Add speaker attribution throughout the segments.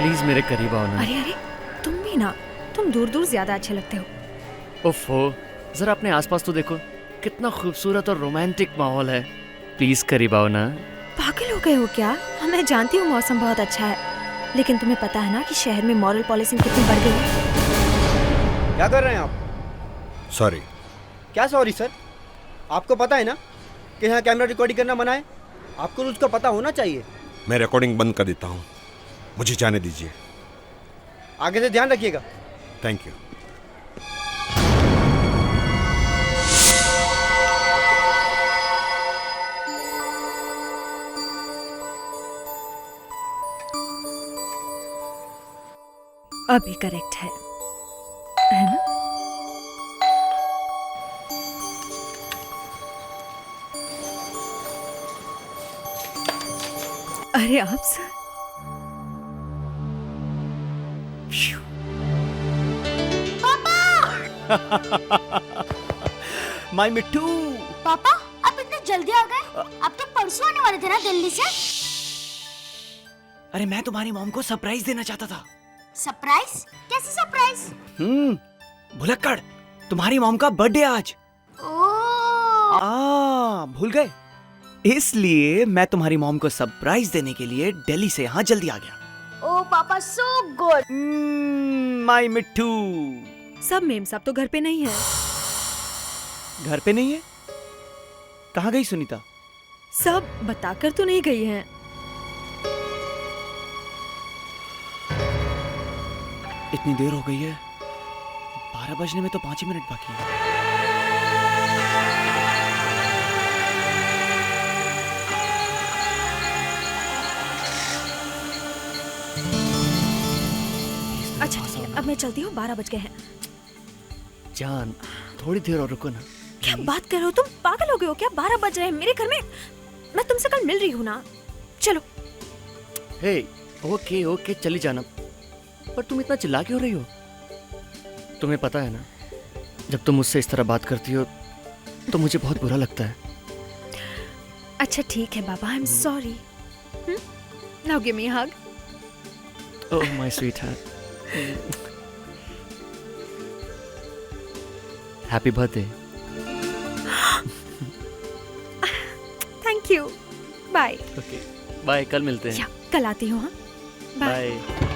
Speaker 1: Please मेरे करीब आओ ना।
Speaker 2: अरे अरे, तुम भी ना, तुम दूर दूर ज्यादा अच्छे लगते हो।
Speaker 1: ओफो, जरा अपने आसपास तो देखो, कितना खूबसूरत और रोमांटिक माहौल है। प्लीज करीब आओ ना।
Speaker 2: पागल हो गए हो क्या? मैं जानती हूँ मौसम बहुत अच्छा है, लेकिन तुम्हें पता है ना कि शहर में मॉरल पॉलिसिंग कितनी बढ़ गई है।
Speaker 3: क्या कर रहे हैं आप?
Speaker 4: सॉरी।
Speaker 3: क्या सॉरी सर? आपको पता है ना कि यहाँ कैमरा रिकॉर्डिंग करना मना है? आपको तो उसका पता होना चाहिए।
Speaker 4: मैं रिकॉर्डिंग बंद कर देता हूँ, मुझे जाने दीजिए।
Speaker 3: आगे से ध्यान रखिएगा।
Speaker 4: Thank you.
Speaker 2: अभी करेक्ट है ना? अरे आप सर,
Speaker 1: माय मिट्टू।
Speaker 5: पापा, आप इतने जल्दी आ गए? आप तो परसों आने वाले थे ना दिल्ली से।
Speaker 6: अरे मैं तुम्हारी मॉम को सरप्राइज देना चाहता था।
Speaker 5: सरप्राइज? कैसे सरप्राइज?
Speaker 6: भुलक्कड़, तुम्हारी मॉम का बर्थडे आज।
Speaker 5: ओह,
Speaker 6: भूल गए? इसलिए मैं तुम्हारी मॉम को सरप्राइज देने के लिए दिल्ली से यहाँ जल्दी आ गया।
Speaker 5: ओह पापा, सो गुड।
Speaker 6: माय मिट्टू।
Speaker 2: सब मेम साहब तो घर पे नहीं है।
Speaker 6: घर पे नहीं है? कहाँ गई सुनीता?
Speaker 2: सब बताकर तो नहीं गई हैं।
Speaker 6: इतनी देर हो गई है, 12 बजने में तो 5 ही मिनट बाकी है।
Speaker 2: अच्छा ठीक है, अब मैं चलती हूँ, 12 बज गए हैं।
Speaker 1: जान, थोड़ी देर और रुको ना।
Speaker 2: क्या बात कर रहे हो तुम? पागल हो गए हो क्या? 12 बज रहे हैं मेरे घर में। मैं तुमसे कल मिल रही हूँ ना। चलो।
Speaker 1: हे, ओके ओके, चली जाना। पर तुम इतना चिल्ला क्यों रही हो? तुम्हें पता है ना, जब तुम मुझसे इस तरह बात करती हो तो मुझे बहुत बुरा लगता है।
Speaker 2: अच्छा ठीक है बाबा, I am sorry. Now give me a hug.
Speaker 1: Oh my sweetheart, happy birthday.
Speaker 2: Thank you. Bye.
Speaker 1: Okay bye, कल मिलते हैं।
Speaker 2: कल आती हूँ। हाँ, बाय।
Speaker 1: बाय।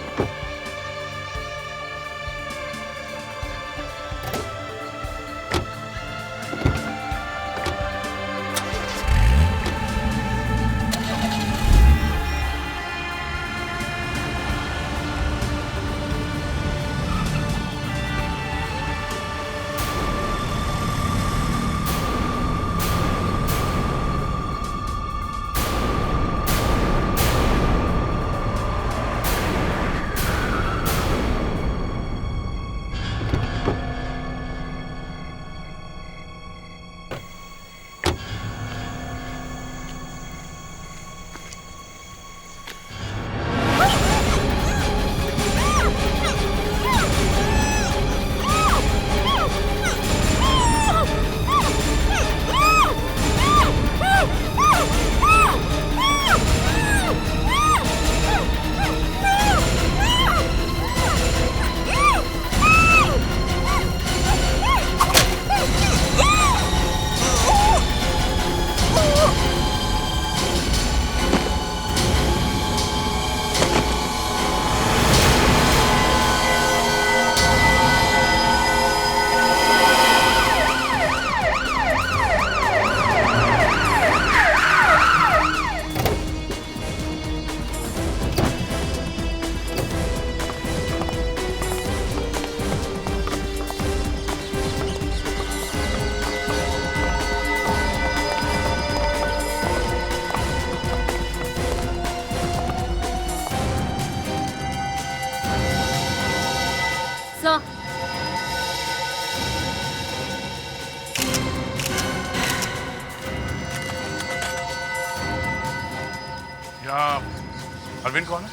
Speaker 7: अरविंद कौन है?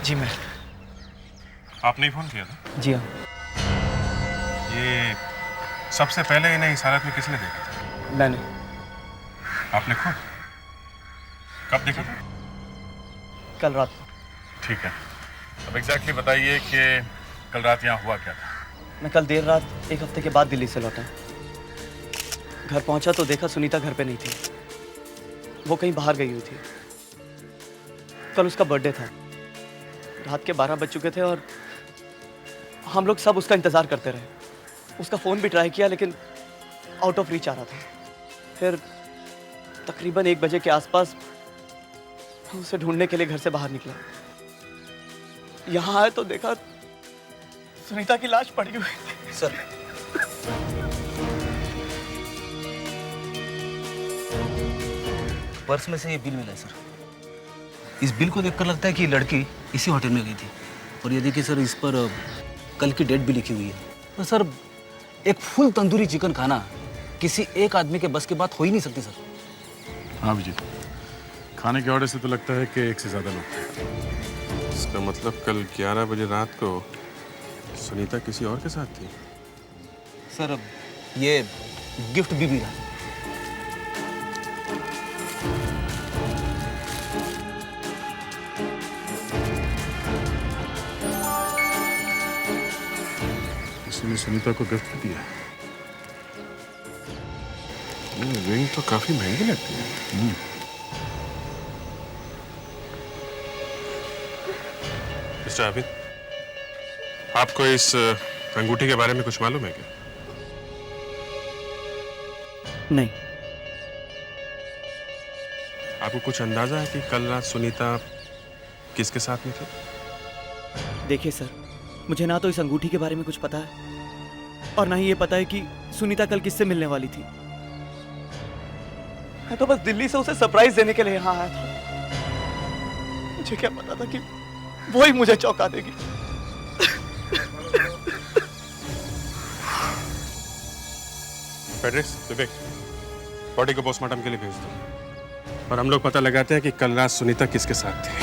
Speaker 6: जी मैं।
Speaker 7: आपने ही फोन किया था?
Speaker 6: जी हाँ।
Speaker 7: ये सबसे पहले इन्हें इस हालत में किसने देखा था?
Speaker 6: मैंने।
Speaker 7: आपने खुद? कब देखा था?
Speaker 6: कल रात।
Speaker 7: ठीक है, अब एग्जैक्टली बताइए कि कल रात यहाँ हुआ क्या था।
Speaker 6: मैं कल देर रात 1 हफ्ते के बाद दिल्ली से लौटा। घर पहुंचा तो देखा सुनीता घर पे नहीं थी, वो कहीं बाहर गई हुई थी। कल उसका बर्थडे था, रात के 12 बज चुके थे और हम लोग सब उसका इंतज़ार करते रहे। उसका फ़ोन भी ट्राई किया लेकिन आउट ऑफ रीच आ रहा था। फिर तकरीबन 1 बजे के आसपास मैं उसे ढूंढने के लिए घर से बाहर निकला। यहाँ आए तो देखा सुनीता की लाश पड़ी हुई थी। सर,
Speaker 8: पर्स में से ये बिल मिला है सर। इस बिल को देखकर लगता है कि ये लड़की इसी होटल में गई थी। और ये देखिए सर, इस पर कल की डेट भी लिखी हुई है। तो सर, एक फुल तंदूरी चिकन खाना किसी एक आदमी के बस की बात हो ही नहीं सकती सर।
Speaker 7: हाँ अभिजीत, खाने के ऑर्डर से तो लगता है कि एक से ज़्यादा लोग थे। इसका मतलब कल 11 बजे रात को सुनीता किसी और के साथ थी।
Speaker 8: सर, ये गिफ्ट भी मिला।
Speaker 7: उसने सुनीता को गिफ्ट दिया। ये रिंग तो काफी महंगी लगती है। मिस्टर आबिद, आपको इस अंगूठी के बारे में कुछ मालूम है क्या?
Speaker 6: नहीं।
Speaker 7: आपको कुछ अंदाजा है कि कल रात सुनीता किसके साथ में थी?
Speaker 6: देखिए सर, मुझे ना तो इस अंगूठी के बारे में कुछ पता है और ना ही ये पता है कि सुनीता कल किससे मिलने वाली थी। मैं तो बस दिल्ली से उसे सरप्राइज देने के लिए यहाँ आया था। मुझे क्या पता था कि वो ही मुझे चौंका देगी।
Speaker 7: फेडरिक्स, विवेक, बॉडी को पोस्टमार्टम के लिए भेज दो और हम लोग पता लगाते हैं कि कल रात सुनीता किसके साथ थी।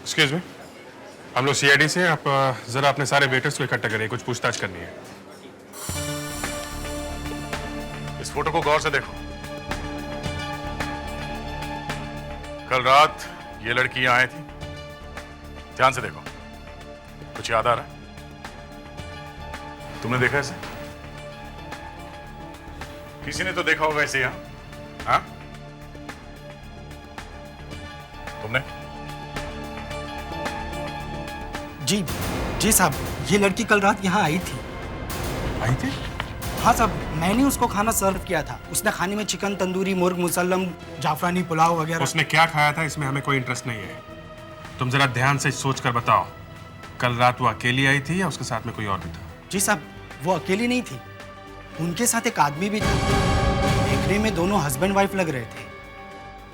Speaker 7: एक्सक्यूज मी, हम लोग सीआईडी से, आप जरा अपने सारे वेटर्स को इकट्ठा करिए, कुछ पूछताछ करनी है। इस फोटो को गौर से देखो। कल रात ये लड़की यहाँ आई थी, ध्यान से देखो। कुछ याद आ रहा है? तुमने देखा इसे? किसी ने तो देखा होगा इसे यहाँ, हाँ? तुमने?
Speaker 9: जी साहब, ये लड़की कल रात यहाँ आई थी।
Speaker 7: आई थी?
Speaker 9: हाँ साहब, मैंने उसको खाना सर्व किया था। उसने खाने में चिकन तंदूरी, मुर्ग मुसल्लम, जाफरानी पुलाव वगैरह।
Speaker 7: उसने क्या खाया था इसमें हमें कोई इंटरेस्ट नहीं है। तुम जरा ध्यान से सोच कर बताओ, कल रात वो अकेली आई थी या उसके साथ में कोई और भी था?
Speaker 9: जी साहब, वो अकेली नहीं थी, उनके साथ एक आदमी भी था। देखने में दोनों हस्बैंड वाइफ लग रहे थे।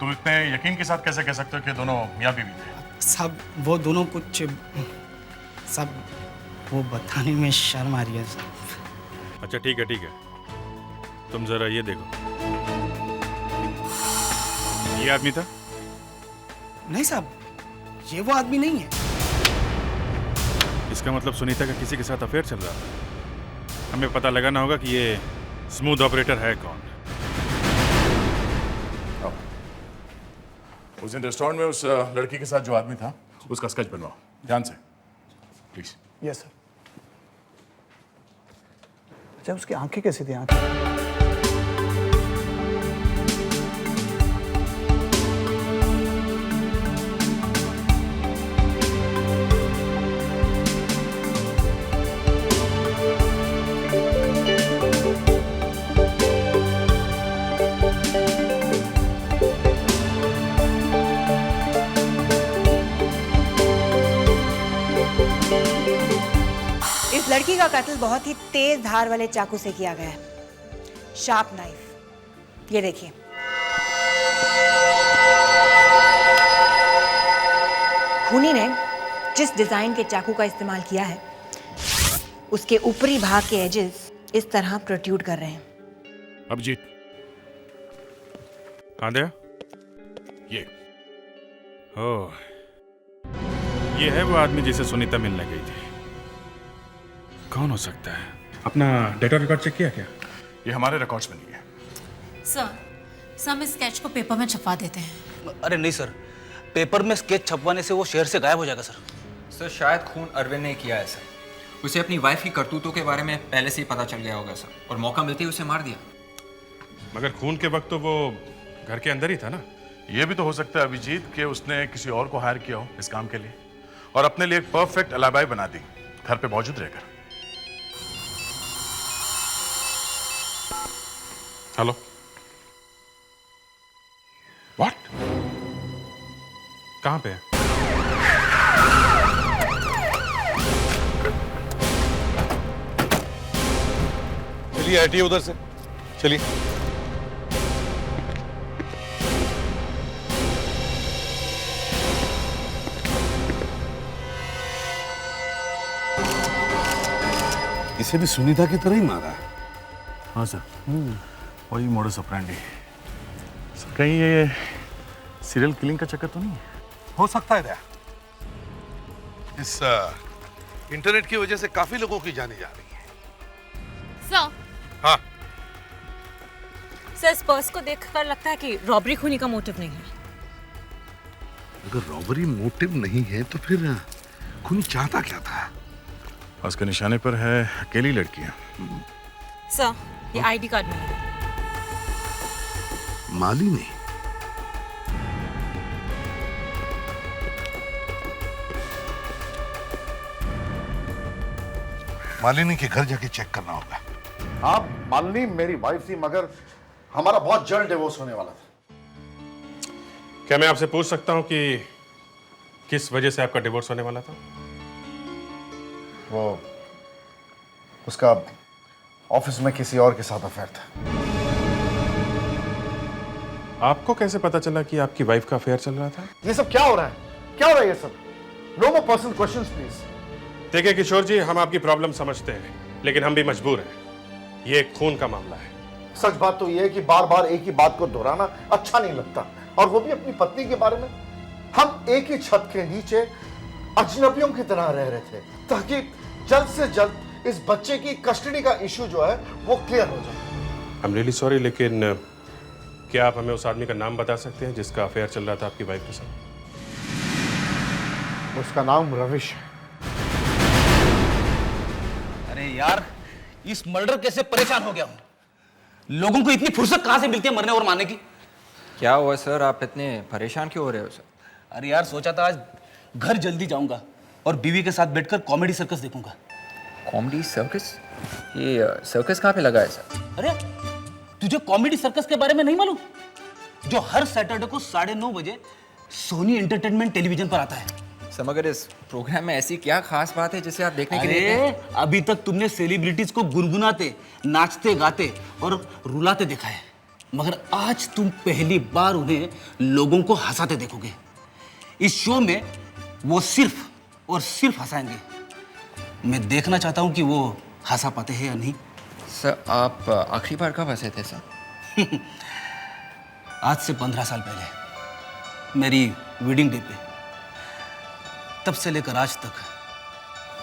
Speaker 7: तुम इतने यकीन के साथ कैसे कह सकते हो कि दोनों मियाँ बीवी थे?
Speaker 9: सब वो दोनों कुछ सब वो बताने में शर्म आ रही है साहब।
Speaker 7: अच्छा ठीक है, तुम जरा ये देखो। ये आदमी था?
Speaker 9: नहीं साहब, ये वो आदमी नहीं है।
Speaker 7: इसका मतलब सुनीता का किसी के साथ अफेयर चल रहा था। हमें पता लगाना होगा कि ये स्मूथ ऑपरेटर है कौन। उस दिन रेस्टोरेंट में उस लड़की के साथ जो आदमी था, उसका स्केच बनवाओ ध्यान से, प्लीज।
Speaker 9: Yes sir. अच्छा, उसकी आंखें कैसी थी? आंखें
Speaker 10: लड़की का कत्ल बहुत ही तेज धार वाले चाकू से किया गया है, शार्प नाइफ। ये देखिए, खूनी ने जिस डिजाइन के चाकू का इस्तेमाल किया है, उसके ऊपरी भाग के एजेस इस तरह प्रोट्रूड कर रहे हैं।
Speaker 7: अभिजीत, कहां गया? ये ये है वो आदमी जिसे सुनीता मिलने गई थी। कौन हो सकता है? अपना डेटा रिकॉर्ड चेक किया क्या? ये हमारे रिकॉर्ड्स में नहीं है।
Speaker 11: सर हम इस स्केच को पेपर में छपवा देते हैं।
Speaker 8: अरे नहीं सर, पेपर में स्केच छपवाने से वो शहर से गायब हो जाएगा सर।
Speaker 11: सर शायद खून अरविंद ने किया है सर। उसे अपनी वाइफ की करतूतों के बारे में पहले से ही पता चल गया होगा सर, और मौका मिलते ही उसे मार दिया।
Speaker 7: मगर खून के वक्त तो वो घर के अंदर ही था ना।
Speaker 12: ये भी तो हो सकता है अभिजीत कि उसने किसी और को हायर किया हो इस काम के लिए और अपने लिए एक परफेक्ट अलाबाई बना दी घर पे मौजूद रहकर।
Speaker 7: Hello, what? कहाँ पे है?
Speaker 4: चलिए हटिए उधर से, चलिए। इसे भी सुनीता की तरह ही मारा है।
Speaker 12: हाँ सर, वही मोडस ऑपरेंडी। सर कहीं ये सीरियल किलिंग का चक्कर तो नहीं है?
Speaker 4: हो सकता है। इस इंटरनेट की वजह से काफी लोगों की जाने जा रही है।
Speaker 13: सर,
Speaker 4: हाँ
Speaker 13: सर इस पर्स को देखकर लगता है कि रॉबरी खूनी का मोटिव नहीं है।
Speaker 4: अगर रॉबरी मोटिव नहीं है तो फिर खूनी चाहता क्या था?
Speaker 12: उसके निशाने पर है अकेली लड़कियां।
Speaker 13: सर ये आईडी कार्ड में है।
Speaker 4: मालिनी? मालिनी के घर जाके चेक करना होगा।
Speaker 14: हाँ मालिनी मेरी वाइफ थी, मगर हमारा बहुत जल्द डिवोर्स होने वाला था।
Speaker 7: क्या मैं आपसे पूछ सकता हूं कि किस वजह से आपका डिवोर्स होने वाला था?
Speaker 14: वो उसका ऑफिस में किसी और के साथ अफेयर था।
Speaker 7: आपको कैसे पता चला कि आपकी वाइफ का अफेयर चल रहा था?
Speaker 14: ये सब क्या हो रहा है? क्या हो रहा है ये सब? No more personal questions please.
Speaker 7: देखिए किशोर जी, हम आपकी प्रॉब्लम समझते हैं, लेकिन हम भी मजबूर हैं। ये एक खून का मामला है।
Speaker 14: सच बात तो ये है कि बार बार एक ही बात को दोहराना अच्छा नहीं लगता, और वो भी अपनी पत्नी के बारे में। हम एक ही छत के नीचे अजनबियों की तरह रह रहे थे, ताकि जल्द से जल्द इस बच्चे की कस्टडी का इशू जो है वो क्लियर हो जाए।
Speaker 7: आई एम रियली सॉरी, लेकिन क्या आप हमें उस आदमी का नाम बता सकते हैं जिसका अफेयर चल रहा था आपकी वाइफ के साथ?
Speaker 14: उसका नाम रविश है।
Speaker 8: अरे यार, इस मर्डर केस से परेशान हो गया हूं। लोगों को इतनी फुर्सत कहां से मिलती है मरने और मारने की?
Speaker 11: क्या हुआ सर, आप इतने परेशान क्यों हो रहे हो सर?
Speaker 8: अरे यार, सोचा था आज घर जल्दी जाऊंगा और बीवी के साथ बैठकर कॉमेडी सर्कस देखूंगा।
Speaker 11: Comedy circus? ये सर्कस कहाँ पे लगा है सर?
Speaker 8: अरे तुझे कॉमेडी सर्कस के बारे में नहीं मालूम? जो हर सैटरडे को 9:30 बजे सोनी एंटरटेनमेंट टेलीविजन पर आता है।
Speaker 11: सर मगर इस प्रोग्राम में ऐसी क्या खास बात है जिसे आप देखने के लिए गए?
Speaker 8: अरे अभी तक तुमने सेलिब्रिटीज को गुनगुनाते, नाचते गाते और रुलाते देखा है, मगर आज तुम पहली बार उन्हें लोगों को हंसाते देखोगे। इस शो में वो सिर्फ और सिर्फ हंसाएंगे। मैं देखना चाहता हूं कि वो हंसा पाते हैं या नहीं।
Speaker 11: सर आप आखिरी बार कब हंसे थे सर?
Speaker 8: आज से 15 साल पहले मेरी वेडिंग डे पे। तब से लेकर आज तक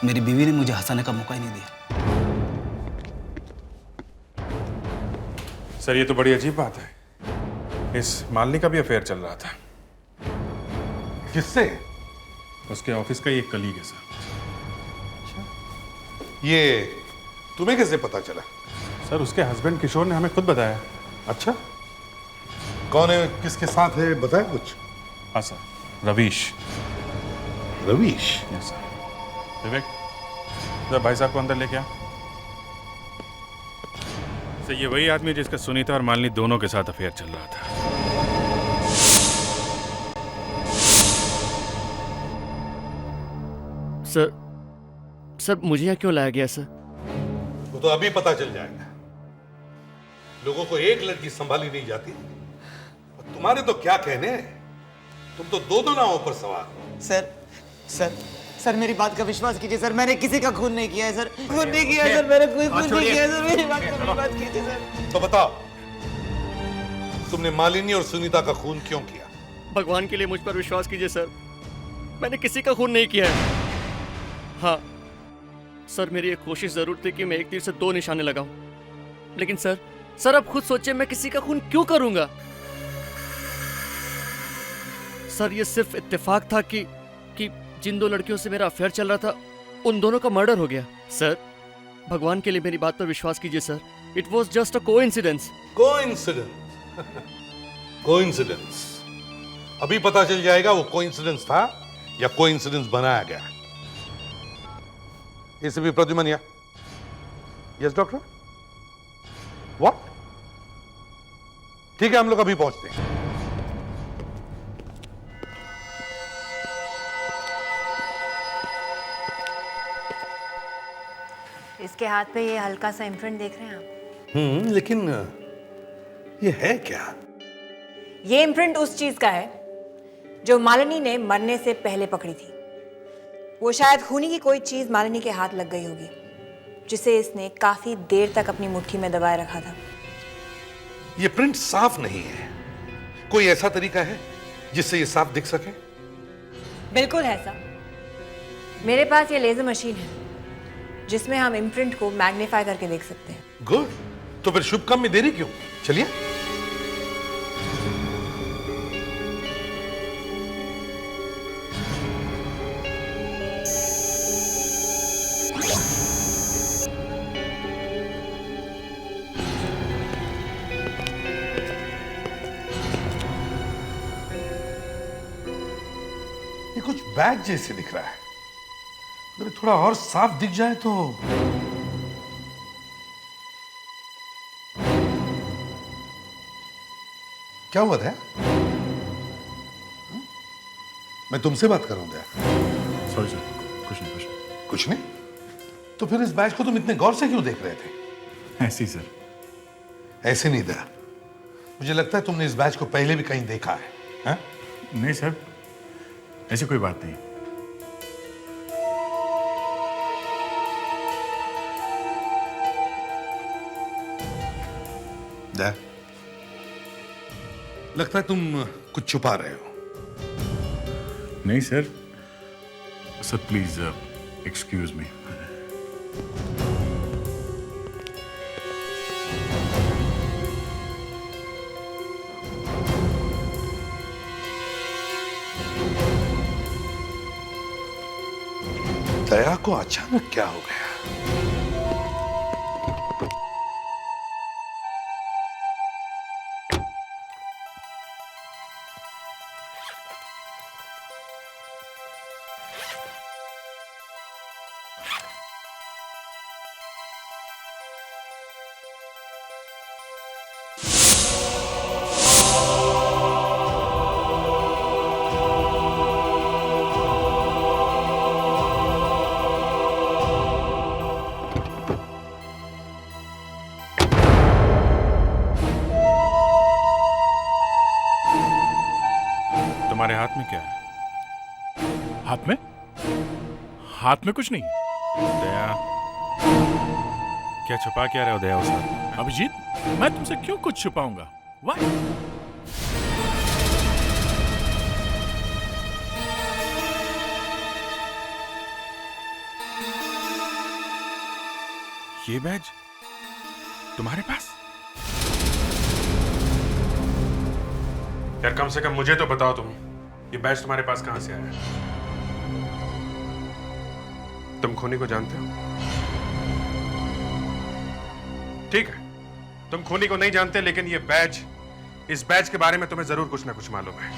Speaker 8: मेरी बीवी ने मुझे हंसाने का मौका ही नहीं दिया।
Speaker 7: सर ये तो बड़ी अजीब बात है। इस मालिनी का भी अफेयर चल रहा था।
Speaker 4: किससे?
Speaker 7: उसके ऑफिस का ही एक कलीग है सर।
Speaker 4: ये तुम्हें कैसे पता चला?
Speaker 7: सर उसके हस्बैंड किशोर ने हमें खुद बताया।
Speaker 4: अच्छा, कौन है, किसके साथ है, बताया कुछ?
Speaker 7: हाँ sir, Ravish.
Speaker 4: Ravish?
Speaker 7: Yes sir. Vivek, जरा भाई साहब को अंदर लेके आ। सर ये वही आदमी जिसका सुनीता और मालिनी दोनों के साथ अफेयर चल रहा था।
Speaker 1: सर मुझे यहाँ क्यों लाया गया सर?
Speaker 4: वो तो अभी पता चल जाएगा। लोगों को एक लड़की संभाली नहीं जाती, और तुम्हारे तो क्या कहने हैं, तुम तो दो नावों पर सवार हो।
Speaker 9: सर मेरी बात का विश्वास कीजिए सर, मैंने किसी का खून नहीं किया है सर। खून नहीं किया है सर, मैंने कोई खून नहीं किया है सर। मेरी बात का विश्वास कीजिए सर।
Speaker 4: तो बताओ, तुमने मालिनी और सुनीता का खून क्यों किया?
Speaker 1: भगवान के लिए मुझ पर विश्वास कीजिए सर, मैंने किसी का खून नहीं किया है। हाँ सर, मेरी एक कोशिश जरूर थी कि मैं एक तीर से 2 निशाने लगाऊं, लेकिन सर आप खुद सोचिए मैं किसी का खून क्यों करूंगा? सर ये सिर्फ इत्तेफाक था कि जिन 2 लड़कियों से मेरा अफेयर चल रहा था उन दोनों का मर्डर हो गया। सर भगवान के लिए मेरी बात पर विश्वास कीजिए sir, it was just a coincidence.
Speaker 4: Coincidence अभी पता चल जाएगा वो कोइंसिडेंस था या कोइंसिडेंस बनाया गया। इसे भी प्रद्युमन या यस डॉक्टर व्हाट? ठीक है हम लोग अभी पहुंचते हैं।
Speaker 10: इसके हाथ पे ये हल्का सा इम्प्रिंट देख रहे हैं आप?
Speaker 4: लेकिन ये है क्या?
Speaker 10: ये इम्प्रिंट उस चीज का है जो मालिनी ने मरने से पहले पकड़ी थी। वो शायद खूनी की कोई चीज मालिनी के हाथ लग गई होगी, जिसे इसने काफी देर तक अपनी मुट्ठी में दबाए रखा था।
Speaker 4: ये प्रिंट साफ नहीं है, कोई ऐसा तरीका है जिससे ये साफ दिख सके?
Speaker 10: बिल्कुल है सर, मेरे पास ये लेजर मशीन है जिसमें हम इम्प्रिंट को मैग्नीफाई करके देख सकते हैं।
Speaker 4: गुड, तो फिर शुभ काम में देरी क्यों? चलिए। ये कुछ बैग जैसे दिख रहा है, अगर थोड़ा और साफ दिख जाए तो। क्या हुआ था? मैं तुमसे बात कर रहा हूं।
Speaker 12: सॉरी सर, कुछ नहीं।
Speaker 4: कुछ नहीं? तो फिर इस बैच को तुम इतने गौर से क्यों देख रहे थे?
Speaker 12: ऐसे ही सर।
Speaker 4: ऐसे नहीं था, मुझे लगता है तुमने इस बैच को पहले भी कहीं देखा है, हा?
Speaker 12: नहीं सर, ऐसी कोई बात नहीं।
Speaker 4: लगता है तुम कुछ छुपा रहे हो।
Speaker 12: नहीं सर, प्लीज एक्सक्यूज मी।
Speaker 4: दया को अचानक क्या हो गया?
Speaker 12: तुम्हारे हाथ में क्या है? हाथ में कुछ नहीं है।
Speaker 7: दया, क्या छुपा क्या रहे हो दया उस हाथ में?
Speaker 12: अभिजीत, मैं तुमसे क्यों कुछ छुपाऊंगा? Why?
Speaker 7: ये बैज तुम्हारे पास? यार कम से कम मुझे तो बताओ तुम, ये बैज तुम्हारे पास कहां से आया? तुम खूनी को जानते हो? ठीक है, तुम खूनी को नहीं जानते, लेकिन ये बैज, इस बैज के बारे में तुम्हें जरूर कुछ ना कुछ मालूम है।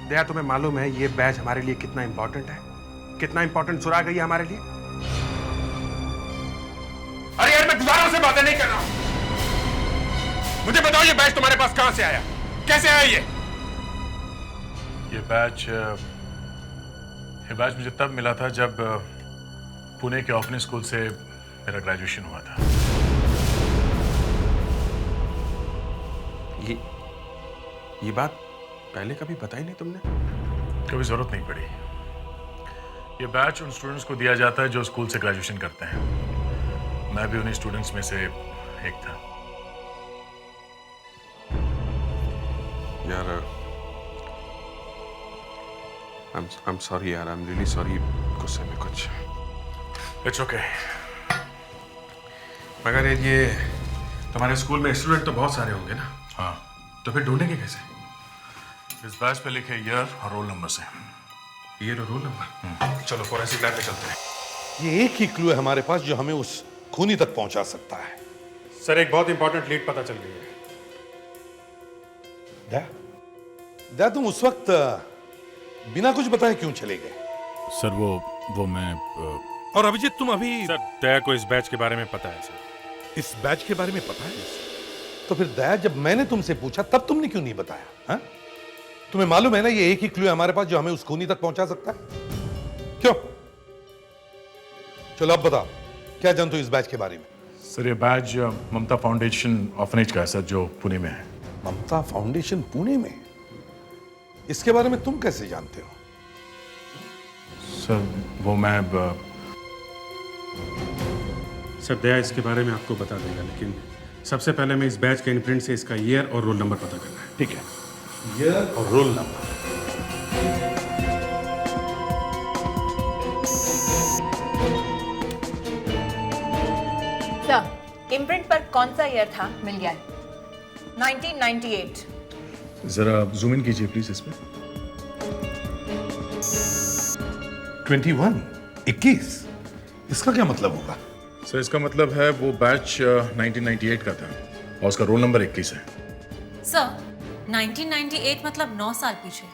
Speaker 7: दया, तुम्हें मालूम है ये बैज हमारे लिए कितना इंपॉर्टेंट है? कितना इंपॉर्टेंट सुराग है ये हमारे लिए? अरे यार मैं दोबारा से बातें नहीं कर रहा हूं, मुझे बताओ ये बैज तुम्हारे पास कहां से आया? कैसे आया ये
Speaker 12: बैच मुझे तब मिला था जब पुणे के ओपनिंग स्कूल से मेरा ग्रेजुएशन हुआ था।
Speaker 7: ये बात पहले कभी बताई नहीं तुमने?
Speaker 12: कभी जरूरत नहीं पड़ी। ये बैच उन स्टूडेंट्स को दिया जाता है जो स्कूल से ग्रेजुएशन करते हैं। मैं भी उन्हीं स्टूडेंट्स में से एक था।
Speaker 7: यार I'm sorry यार, I'm really sorry, गुस्से में कुछ।
Speaker 12: It's okay।
Speaker 7: मगर ये तुम्हारे स्कूल में स्टूडेंट तो बहुत सारे होंगे ना?
Speaker 12: हाँ।
Speaker 7: तो फिर ढूंढेंगे कैसे?
Speaker 12: इस बैच पे लिखे ईयर और रोल नंबर से।
Speaker 4: ईयर और रोल नंबर?
Speaker 12: चलो फोरेंसिक लैब पे चलते हैं।
Speaker 4: ये एक ही क्लू है हमारे पास जो हमें उस खूनी तक पहुंचा सकता है।
Speaker 12: सर एक बहुत इंपॉर्टेंट लीड पता चल गई है।
Speaker 4: दया तुम उस वक्त बिना कुछ बताए क्यों चले गए?
Speaker 12: सर वो मैं
Speaker 4: और अभिजीत तुम अभी?
Speaker 12: सर दया को इस बैच के बारे में पता है सर।
Speaker 4: इस बैच के बारे में पता है? तो फिर दया जब मैंने तुमसे पूछा तब तुमने क्यों नहीं बताया? हा? तुम्हें मालूम है ना ये एक ही क्लू है हमारे पास जो हमें उस खूनी तक पहुंचा सकता है। क्यों? चलो अब बताओ क्या जानते हो इस बैच के बारे में?
Speaker 12: सर ये बैच ममता फाउंडेशन ऑर्फनेज का है सर, जो पुणे में है।
Speaker 4: ममता फाउंडेशन पुणे में? इसके बारे में तुम कैसे जानते हो?
Speaker 12: सर वो मैं
Speaker 15: सर दया इसके बारे में आपको बता देगा, लेकिन सबसे पहले मैं इस बैच के इम्प्रिंट से इसका ईयर और रोल नंबर पता करना है।
Speaker 4: ठीक है, ईयर और रोल नंबर।
Speaker 10: सर इम्प्रिंट पर कौन सा ईयर था मिल गया है। 1998।
Speaker 12: जरा जूम इन कीजिए प्लीज इस पे।
Speaker 4: 21 इसका क्या मतलब होगा?
Speaker 12: सर इसका मतलब है वो बैच 1998 का था और उसका रोल नंबर 21 है।
Speaker 13: सर 1998 मतलब 9 साल पीछे।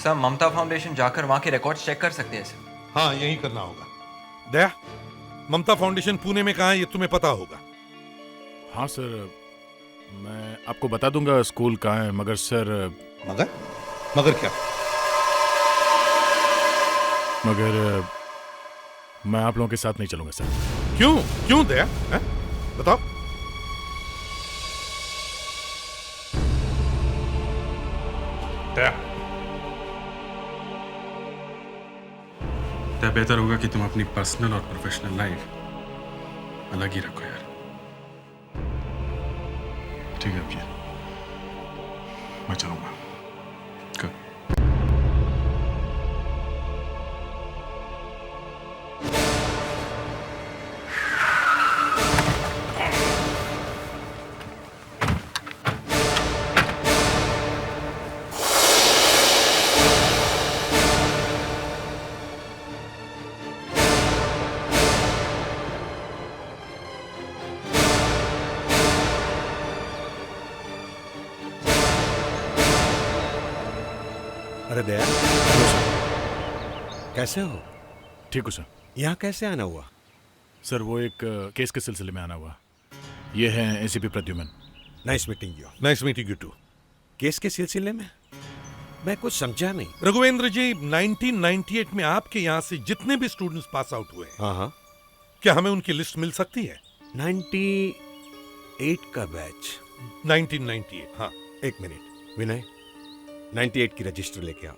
Speaker 11: सर ममता फाउंडेशन जाकर वहाँ के रिकॉर्ड्स चेक कर सकते हैं सर।
Speaker 4: हाँ यही करना होगा। दया ममता फाउंडेशन पुणे में कहाँ है ये तुम्हें पता होगा?
Speaker 12: हाँ सर मैं आपको बता दूंगा स्कूल कहाँ है, मगर सर
Speaker 4: मगर क्या?
Speaker 12: मगर मैं आप लोगों के साथ नहीं चलूंगा सर।
Speaker 4: क्यों दया? बताओ।
Speaker 15: दया बेहतर होगा कि तुम अपनी पर्सनल और प्रोफेशनल लाइफ अलग ही रखो यार।
Speaker 12: ठीक है भैया, मैं चलूंगा।
Speaker 16: अरे दया, कैसे हो?
Speaker 12: ठीक हो सर।
Speaker 16: यहाँ कैसे आना हुआ?
Speaker 12: सर वो एक केस के सिलसिले में आना हुआ। ये है ACP Pradyuman.
Speaker 16: Nice meeting you.
Speaker 4: Nice meeting you too.
Speaker 16: Case के सिलसिले में? मैं कुछ समझा नहीं।
Speaker 4: रघुवेंद्र जी 1998 में आपके यहाँ से जितने भी स्टूडेंट्स पास आउट हुए,
Speaker 16: हाँ,
Speaker 4: क्या हमें उनकी लिस्ट मिल सकती है?
Speaker 16: 98 का बैच।
Speaker 4: 1998। हाँ
Speaker 16: एक मिनट विनय, 98 की रजिस्टर लेके आओ।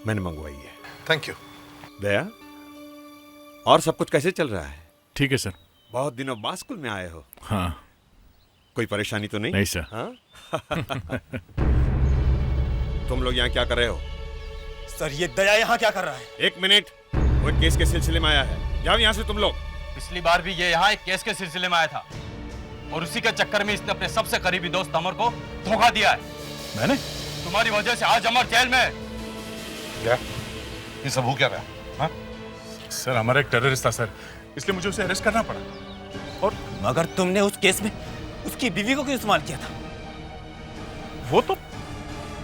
Speaker 16: मैंने मंगवाई है।
Speaker 4: Thank you.
Speaker 16: दया, और सब कुछ कैसे चल रहा है?
Speaker 12: ठीक है सर।
Speaker 16: बहुत दिनों बाद स्कूल में आए हो।
Speaker 12: हाँ।
Speaker 16: कोई परेशानी तो नहीं?
Speaker 12: नहीं सर।
Speaker 16: हाँ? तुम लोग यहाँ क्या कर रहे हो?
Speaker 17: सर ये दया यहाँ क्या कर रहा है?
Speaker 16: एक मिनट, वो एक केस के सिलसिले में आया है। जाओ यहाँ से तुम लोग।
Speaker 17: पिछली बार भी ये यहाँ एक केस के सिलसिले में आया था और उसी के चक्कर में इसने अपने सबसे करीबी दोस्त अमर को धोखा दिया है।
Speaker 12: मैंने?
Speaker 17: तुम्हारी वजह से आज अमर जेल में।
Speaker 4: क्या ये सब हो क्या रहा है? हाँ?
Speaker 12: सर हमारा एक टेररिस्ट था सर, इसलिए मुझे उसे अरेस्ट करना पड़ा। और
Speaker 17: मगर तुमने उस केस में उसकी बीवी को क्यों इस्तेमाल किया था?
Speaker 12: वो तो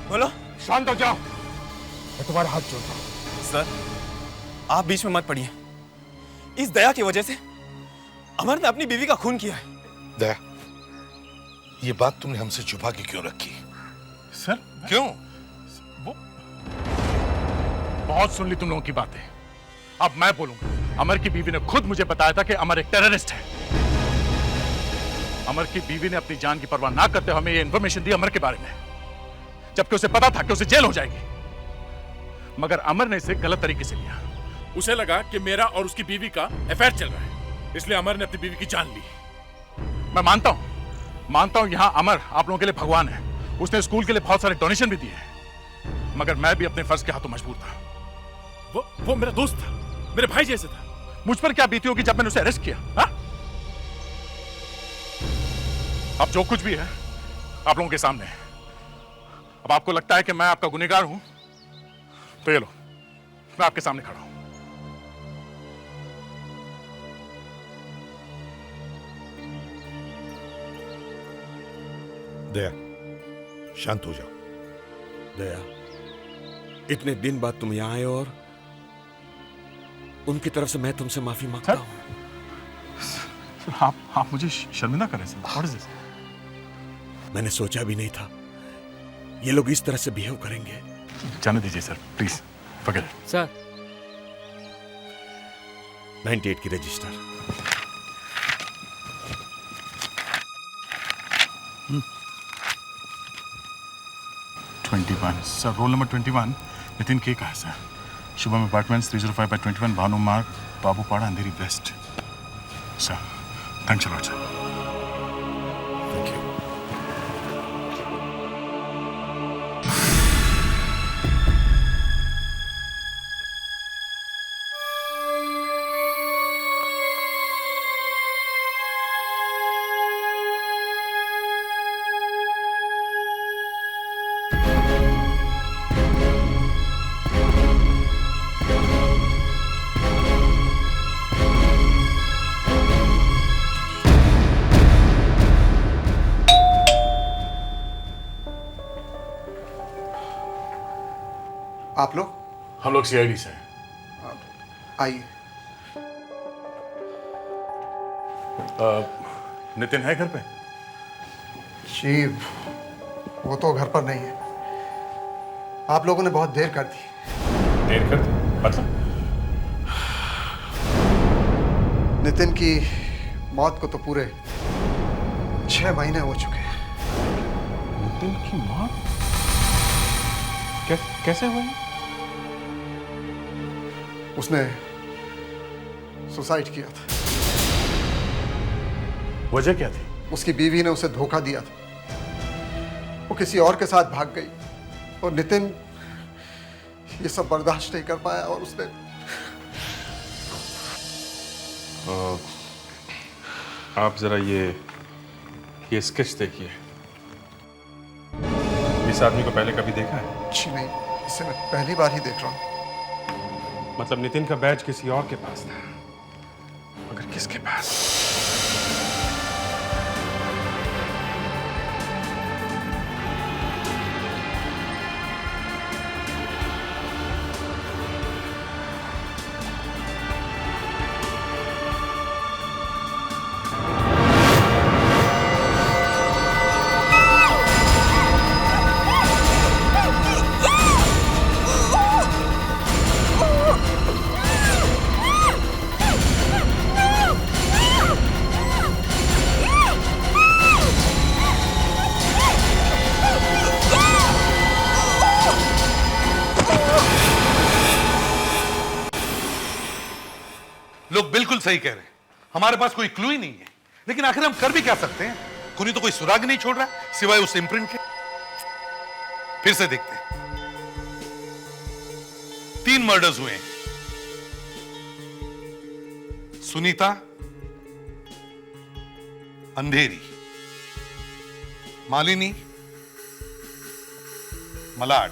Speaker 17: बोलो।
Speaker 16: शांत हो जाओ, मैं तुम्हारा हाथ जोड़ता हूं।
Speaker 17: सर आप बीच में मत पड़िए। इस दया की वजह से अमर ने अपनी बीवी का खून किया है।
Speaker 4: दया, ये बात तुमने हमसे छुपा के क्यों रखी?
Speaker 12: सर
Speaker 4: क्यों?
Speaker 12: वो बहुत सुन ली तुम लोगों की बातें, अब मैं बोलूंगा। अमर की बीवी ने खुद मुझे बताया था कि अमर एक टेररिस्ट है। अमर की बीवी ने अपनी जान की परवाह ना करते हुए हमें ये इंफॉर्मेशन दी अमर के बारे में, जबकि उसे पता था कि उसे जेल हो जाएगी। मगर अमर ने इसे गलत तरीके से लिया। उसे लगा कि मेरा और उसकी बीवी का अफेयर चल रहा है, इसलिए अमर ने अपनी बीवी की जान ली। मैं मानता हूं यहां अमर आप लोगों के लिए भगवान है। उसने स्कूल के लिए बहुत सारे डोनेशन भी दिए हैं, मगर मैं भी अपने फर्ज के हाथों मजबूर था। वो मेरा दोस्त था, मेरे भाई जैसे था। मुझ पर क्या बीती होगी जब मैंने उसे अरेस्ट किया? हा? अब जो कुछ भी है आप लोगों के सामने है। अब आपको लगता है कि मैं आपका गुनहगार हूं, तो ये लो, मैं आपके सामने खड़ा हूं।
Speaker 16: दया, शांत हो जाओ। दया, इतने दिन बाद तुम यहां आए और उनकी तरफ से मैं तुमसे माफी मांगता हूं।
Speaker 12: आप मुझे शर्मिंदा करें सर। What is this?
Speaker 16: मैंने सोचा भी नहीं था ये लोग इस तरह से बिहेव करेंगे।
Speaker 12: जाने दीजिए sir, please forget it।
Speaker 1: Sir
Speaker 16: 98 की register.
Speaker 12: 21 sir, roll number 21 Nitin के का है sir. Shubham apartments 305/21 Bhanu Marg, Babupada, Andheri west. Sir thanks a lot sir.
Speaker 16: Thank you.
Speaker 18: आप लोग?
Speaker 12: हम लोग सीआईडी से हैं।
Speaker 18: आइए।
Speaker 12: नितिन है घर पे?
Speaker 18: जी वो तो घर पर नहीं है। आप लोगों ने बहुत देर कर दी।
Speaker 12: देर कर दी मतलब?
Speaker 18: नितिन की मौत को तो पूरे 6 महीने हो चुके हैं।
Speaker 12: नितिन की मौत कैसे हुई?
Speaker 18: उसने सुसाइड किया था।
Speaker 12: वजह क्या थी?
Speaker 18: उसकी बीवी ने उसे धोखा दिया था। वो किसी और के साथ भाग गई और नितिन ये सब बर्दाश्त नहीं कर पाया और उसने
Speaker 7: आप जरा ये स्केच देखिए। इस आदमी को पहले कभी देखा है?
Speaker 18: जी नहीं, इसे मैं पहली बार ही देख रहा हूँ।
Speaker 15: मतलब नितिन का बैज किसी और के पास था, मगर किसके पास?
Speaker 4: लोग बिल्कुल सही कह रहे हैं, हमारे पास कोई क्लू ही नहीं है, लेकिन आखिर हम कर भी क्या सकते हैं? खूनी तो कोई सुराग नहीं छोड़ रहा सिवाय उस इम्प्रिंट के। फिर से देखते हैं। 3 मर्डर्स हुए हैं। सुनीता, अंधेरी, मालिनी, मलाड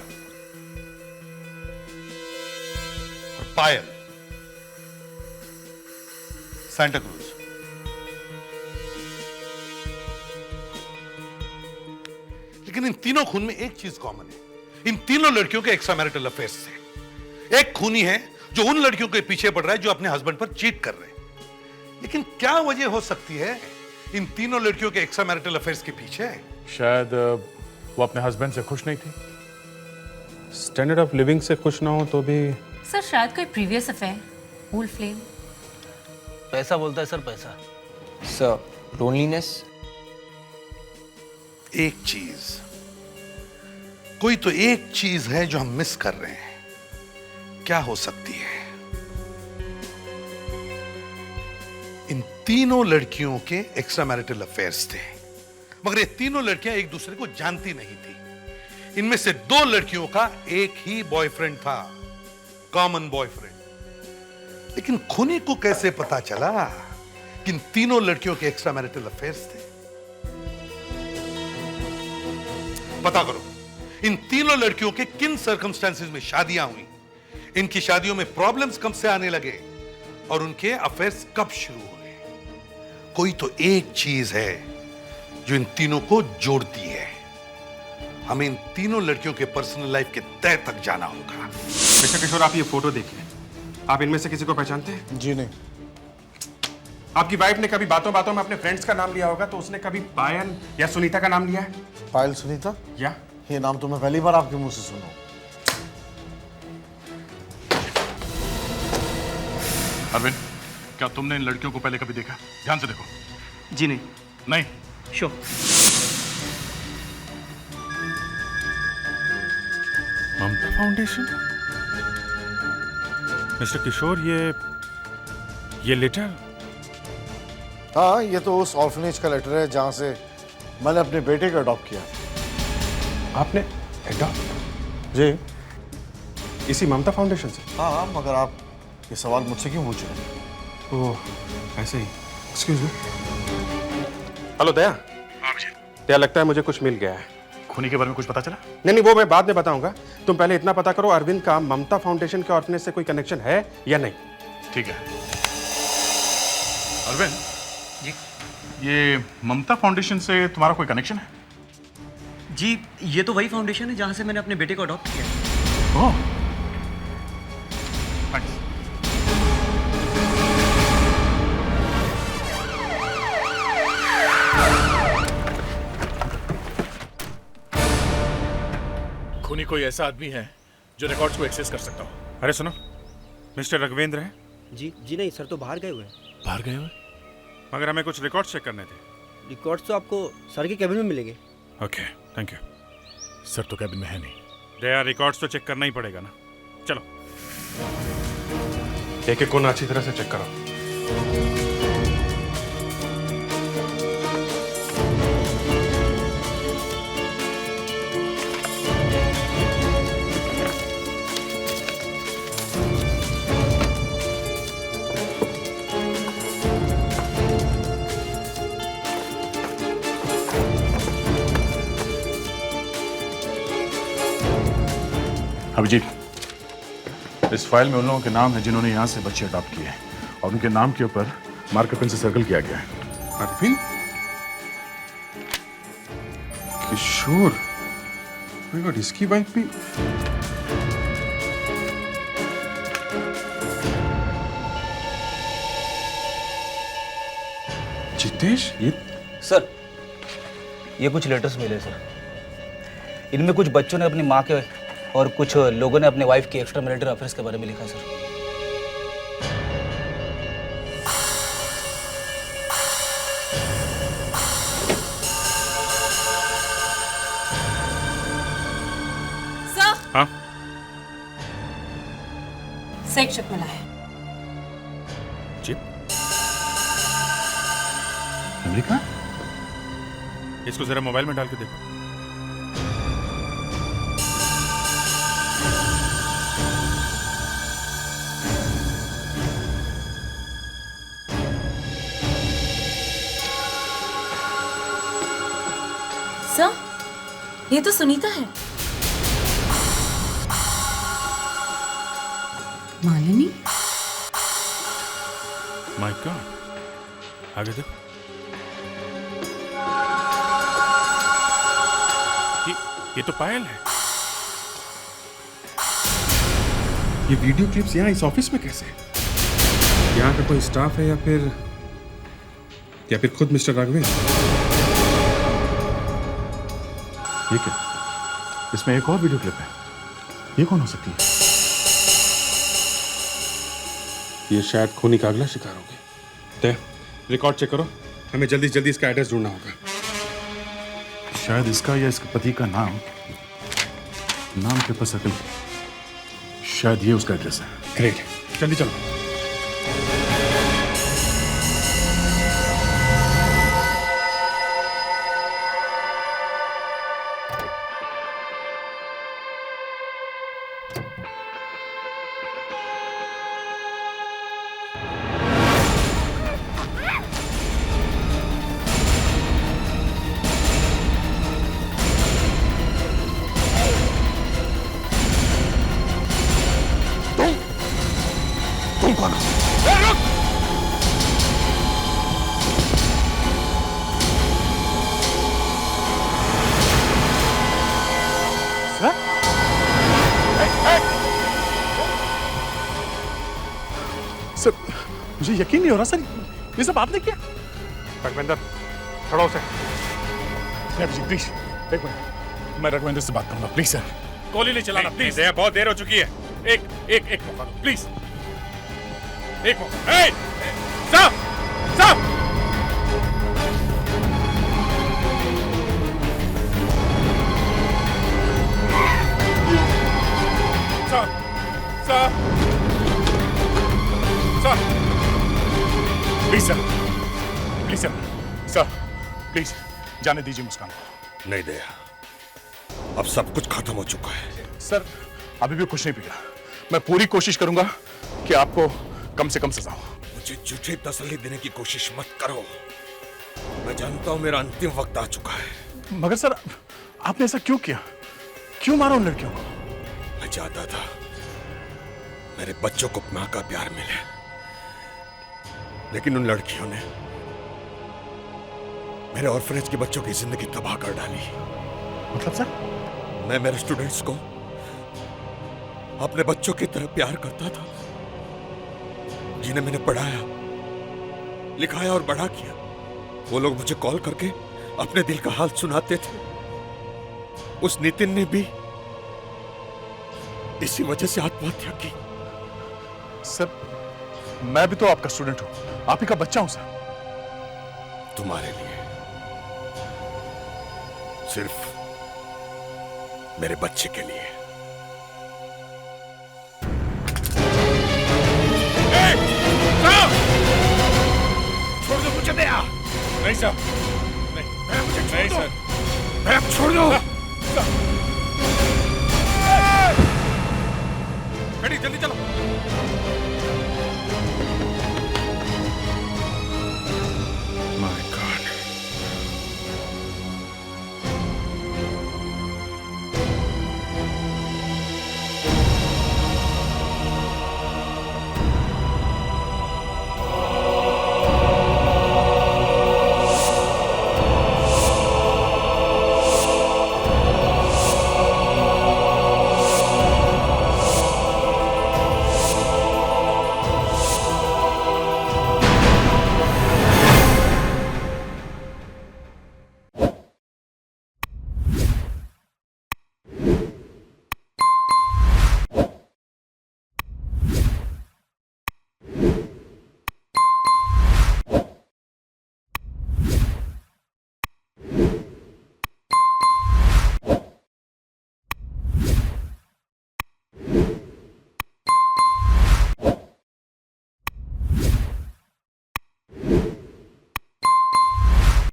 Speaker 4: और पायल, सांता क्रूज। लेकिन इन तीनों खून में एक चीज कॉमन है, इन तीनों लड़कियों के एक्स्ट्रा मैरिटल अफेयर्स थे। एक खूनी है जो उन लड़कियों के पीछे पड़ रहा है जो अपने हस्बैंड पर चीट कर रहे हैं। लेकिन क्या वजह हो सकती है इन तीनों लड़कियों के एक्स्ट्रा मैरिटल अफेयर्स के पीछे?
Speaker 15: शायद वो अपने हस्बैंड से खुश नहीं थी। स्टैंडर्ड ऑफ लिविंग से खुश ना हो तो भी
Speaker 13: सर शायद कोई प्रीवियस अफेयर, ओल्ड फ्लेम।
Speaker 8: पैसा बोलता है सर, पैसा।
Speaker 11: Sir loneliness.
Speaker 4: एक चीज, कोई तो एक चीज है जो हम मिस कर रहे हैं। क्या हो सकती है? इन तीनों लड़कियों के एक्स्ट्रा मैरिटल अफेयर्स थे, मगर ये तीनों लड़कियां एक दूसरे को जानती नहीं थी। इनमें से 2 लड़कियों का एक ही बॉयफ्रेंड था, कॉमन बॉयफ्रेंड। लेकिन खूनी को कैसे पता चला कि इन तीनों लड़कियों के एक्स्ट्रा मैरिटल अफेयर्स थे? पता करो, इन तीनों लड़कियों के किन सर्कमस्टेंसेस में शादियां हुई, इनकी शादियों में प्रॉब्लम्स कब से आने लगे और उनके अफेयर्स कब शुरू हुए। कोई तो एक चीज है जो इन तीनों को जोड़ती है। हमें इन तीनों लड़कियों के पर्सनल लाइफ के तह तक जाना होगा।
Speaker 15: मिस्टर किशोर, आप ये फोटो देखिए। आप इनमें से किसी को पहचानते हैं?
Speaker 18: जी नहीं।
Speaker 15: आपकी वाइफ ने कभी बातों बातों में अपने फ्रेंड्स का नाम लिया होगा, तो उसने कभी पायल या सुनीता का नाम लिया है?
Speaker 14: पायल सुनीता?
Speaker 15: या
Speaker 14: ये नाम तो मैं पहली बार आपके मुंह से सुना।
Speaker 12: अरविंद, क्या तुमने इन लड़कियों को पहले कभी देखा? ध्यान से देखो।
Speaker 6: जी नहीं।
Speaker 12: नहीं?
Speaker 6: श्योर।
Speaker 15: ममता फाउंडेशन? मिस्टर किशोर, ये लेटर?
Speaker 14: हाँ, ये तो उस ऑर्फनेज का लेटर है जहां से मैंने अपने बेटे को अडॉप्ट किया।
Speaker 15: आपने अडॉप्ट?
Speaker 14: जी।
Speaker 15: इसी ममता फाउंडेशन से?
Speaker 14: हाँ, मगर आप ये सवाल मुझसे क्यों पूछ रहे हैं?
Speaker 15: ओह, ऐसे ही। Excuse me. हेलो दया।
Speaker 12: हाँ विजय।
Speaker 15: दया, लगता है मुझे कुछ मिल गया है।
Speaker 12: खूनी के बारे में कुछ पता चला?
Speaker 15: नहीं, वो मैं बाद में बताऊंगा। तुम पहले इतना पता करो, अरविंद का ममता फाउंडेशन के ऑर्फनेज से कोई कनेक्शन है या नहीं।
Speaker 12: ठीक है। अरविंद
Speaker 6: जी,
Speaker 12: ये ममता फाउंडेशन से तुम्हारा कोई कनेक्शन है?
Speaker 6: जी, ये तो वही फाउंडेशन है जहां से मैंने अपने बेटे को अडॉप्ट किया।
Speaker 12: ओह, थैंक्स। खूनी कोई ऐसा आदमी है जो रिकॉर्ड्स को एक्सेस कर सकता हो।
Speaker 15: अरे सुनो, मिस्टर रघुवेंद्र है?
Speaker 3: जी नहीं सर, तो बाहर गए हुए हैं।
Speaker 12: बाहर गए हुए?
Speaker 15: मगर हमें कुछ रिकॉर्ड्स चेक करने थे।
Speaker 3: रिकॉर्ड्स तो आपको सर के कैबिन में मिलेंगे।
Speaker 12: Okay, thank you. सर तो कैबिन में है नहीं।
Speaker 15: दया, रिकॉर्ड्स तो चेक करना ही पड़ेगा ना। चलो, एक एक कोना अच्छी तरह से चेक करो।
Speaker 12: अभिजीत, इस फाइल में उन लोगों के नाम है जिन्होंने यहाँ से बच्चे अडॉप्ट किए हैं और उनके नाम के ऊपर मार्कर पेन से सर्कल किया गया है।
Speaker 15: अरविंद किशोर, my God, इसकी वाइफ भी? जितेश, ये
Speaker 8: सर, ये कुछ लेटर्स मिले सर। इनमें कुछ बच्चों ने अपनी माँ के और कुछ लोगों ने अपने वाइफ के एक्स्ट्रा मैरिटल अफेयर्स के बारे में लिखा सर।
Speaker 13: सर,
Speaker 15: हाँ?
Speaker 13: सेक चिप मिला है।
Speaker 15: चिप?
Speaker 12: अमेरिका?
Speaker 15: इसको जरा मोबाइल में डाल के देखो।
Speaker 13: सर, ये तो सुनीता है। मालिनी?
Speaker 15: माय गॉड, आगे देखो। ये तो पायल है। ये वीडियो क्लिप्स यहाँ इस ऑफिस में कैसे? यहाँ का कोई स्टाफ है या फिर खुद मिस्टर राघवेंद्र?
Speaker 12: ये क्या? इसमें एक और वीडियो क्लिप है। ये कौन हो सकती है?
Speaker 15: ये शायद खूनी का अगला शिकार होगी। तय, रिकॉर्ड चेक करो, हमें जल्दी जल्दी इसका एड्रेस ढूंढना होगा।
Speaker 12: शायद इसका या इसके पति का नाम के ऊपर सर्कल, शायद ये उसका एड्रेस है।
Speaker 15: ग्रेट, जल्दी चलो।
Speaker 4: तुम कौन हो?
Speaker 12: सर मुझे यकीन नहीं हो रहा सर, ये सब आपने किया? रघुवेंद्र खड़ा हो सर। प्लीज एक मिनट, मैं रघुवेंद्र से बात करूंगा प्लीज सर। गोली नहीं चलाना प्लीज। बहुत देर हो चुकी है, एक मौका दो प्लीज, एक मौका। साहब साहब प्लीज सर प्लीज जाने दीजिए मुस्कान को।
Speaker 16: नहीं दया, अब सब कुछ खत्म हो चुका है।
Speaker 12: सर अभी भी कुछ नहीं बिगड़ा, मैं पूरी कोशिश करूंगा कि आपको कम से कम सजा हो।
Speaker 16: मुझे झूठी तसल्ली देने की कोशिश मत करो, मैं जानता हूं मेरा अंतिम वक्त आ चुका है।
Speaker 12: मगर सर आपने ऐसा क्यों किया, क्यों मारा उन लड़कियों को?
Speaker 16: मैं चाहता था मेरे बच्चों को मां का प्यार मिले, लेकिन उन लड़कियों ने मेरे ऑर्फनेज के बच्चों की जिंदगी तबाह कर डाली।
Speaker 12: मतलब सर?
Speaker 16: मैं मेरे स्टूडेंट्स को अपने बच्चों की तरह प्यार करता था, जिन्हें मैंने पढ़ाया, लिखाया और बड़ा किया। वो लोग मुझे कॉल करके अपने दिल का हाल सुनाते थे। उस नितिन ने भी इसी वजह से आत्महत्या की।
Speaker 12: सर मैं भी तो आपका स्टूडेंट हूं, आप ही का बच्चा हूं सर।
Speaker 16: तुम्हारे लिए, सिर्फ मेरे बच्चे के लिए।
Speaker 12: छोड़ दो मुझे दया। नहीं सर, नहीं मुझे नहीं सर,
Speaker 16: छोड़ दो।
Speaker 12: गाड़ी जल्दी चलो।